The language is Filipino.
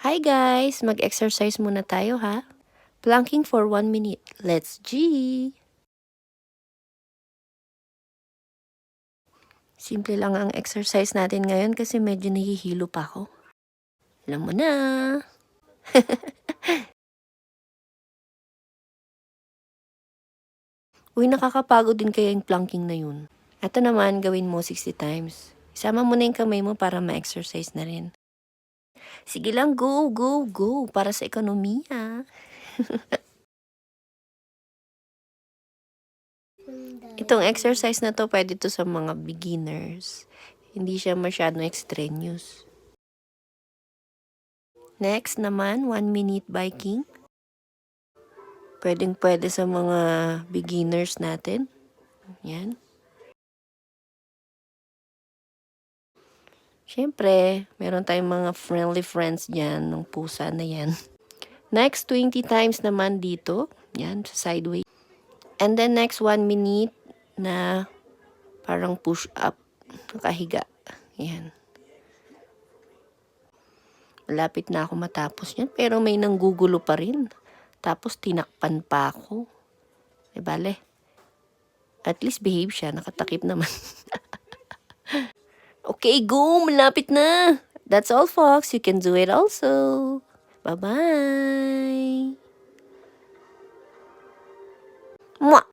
Hi guys! Mag-exercise muna tayo ha. Planking for 1 minute. Let's G! Simple lang ang exercise natin ngayon kasi medyo nahihilo pa ako. Alam mo na! Uy, nakakapagod din kaya yung planking na yun. Ito naman, gawin mo 60 times. Isama mo na yung kamay mo para ma-exercise na rin. Sige lang, go, go, go! Para sa ekonomiya. Itong exercise na to, pwede to sa mga beginners. Hindi siya masyadong extraneous. Next naman, 1 minute biking. Pwedeng-pwede sa mga beginners natin. Yan. Siyempre, meron tayong mga friendly friends dyan, ng pusa na yan. Next, 20 times naman dito. Yan, sa sideway. And then next, 1 minute na parang push up. Nakahiga. Yan. Malapit na ako matapos yan, pero may nanggugulo pa rin. Tapos tinakpan pa ako. Eh, bale. At least behave siya. Nakatakip naman. Okay, go! Malapit na! That's all, folks. You can do it also. Bye-bye! Mwah!